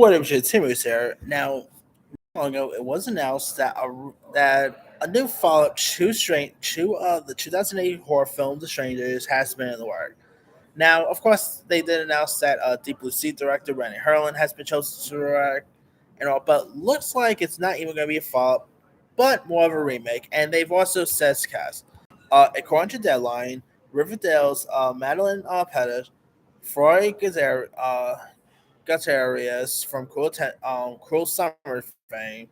What if Timu's here? Now, long ago, it was announced that a new follow-up to the 2008 horror film The Strangers has been in the works. Now, of course, they did announce that Deep Blue Sea director Rennie Harlan has been chosen to direct and all, but looks like it's not even going to be a follow-up, but more of a remake. And they've also said cast. According to Deadline, Riverdale's Madeline Pettit, Froy Gutierrez from Cruel Summer fame,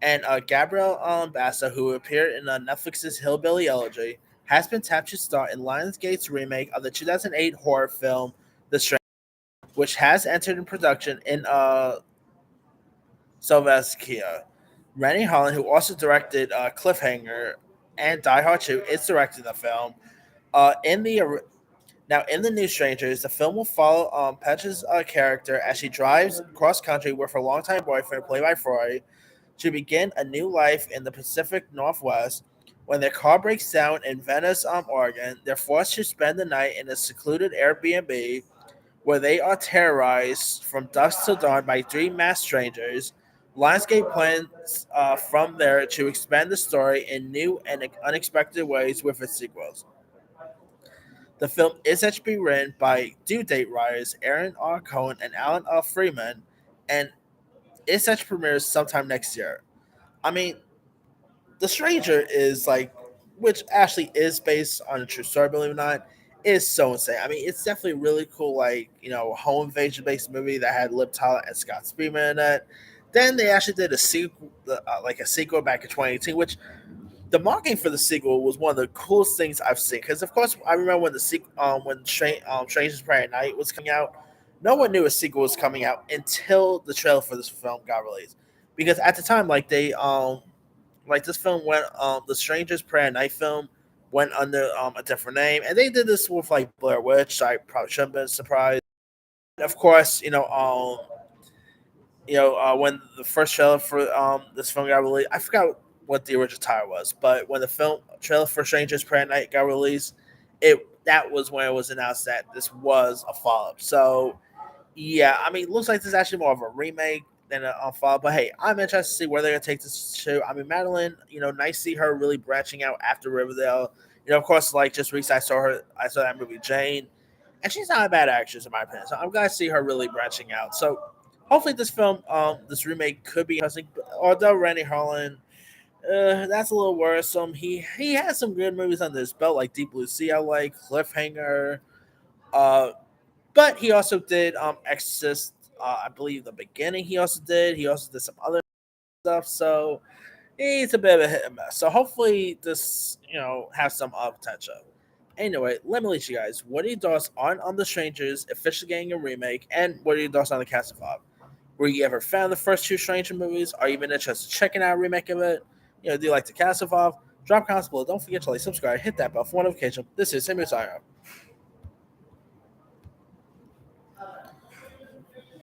and Gabrielle Bassa, who appeared in Netflix's Hillbilly Elegy, has been tapped to star in Lionsgate's remake of the 2008 horror film The Stranger, which has entered in production in Slovakia. Rennie Holland, who also directed Cliffhanger and Die Hard 2, is directing the film. In the Now, in the new Strangers, the film will follow Petra's character as she drives cross country with her longtime boyfriend, played by Froy, to begin a new life in the Pacific Northwest. When their car breaks down in Venice, Oregon, they're forced to spend the night in a secluded Airbnb where they are terrorized from dusk till dawn by three masked strangers. Lionsgate plans from there to expand the story in new and unexpected ways with its sequels. The film is set to be written by due date writers Aaron R. Cohen and Alan R. Freeman, and is set to premiere sometime next year. I mean, The Stranger is like, which actually is based on a true story, believe it or not, is so insane. I mean, it's definitely really cool, like, home invasion based movie that had Liv Tyler and Scott Spearman in it. Then they actually did a sequel back in 2018, which the marketing for the sequel was one of the coolest things I've seen. Because of course, I remember when the sequel, Strangers Prairie Night was coming out, no one knew a sequel was coming out until the trailer for this film got released. Because at the time, like this film went, the Strangers Prairie Night film went under a different name, and they did this with like Blair Witch. So I probably shouldn't have been surprised. Of course, when the first trailer for this film got released, I forgot what the original title was, but when the film trailer for Strangers Prayer Night got released, it that was when it was announced that this was a follow up. So yeah, I mean, it looks like this is actually more of a remake than a follow up. But hey, I'm interested to see where they're gonna take this to. I mean, Madeline, nice to see her really branching out after Riverdale. Of course, like just recently I saw that movie Jane, and she's not a bad actress in my opinion. So I'm glad to see her really branching out. So hopefully this remake could be interesting. Although Randy Harlan, that's a little worrisome. He has some good movies under his belt, like Deep Blue Sea, I like Cliffhanger. Uh, but he also did Exorcist. I believe the beginning. He also did. He also did some other stuff. So it's a bit of a hit and miss. So hopefully this has some potential. Anyway, let me let you guys. What are your thoughts on The Strangers officially getting a remake, and what are your thoughts on the cast of Bob? Were you ever fan of the first two Stranger movies? Are you even interested in checking out a remake of it? Do you like the cast of Bob? Drop comments below. Don't forget to like, subscribe, hit that bell for notification. This is Samuel Sire.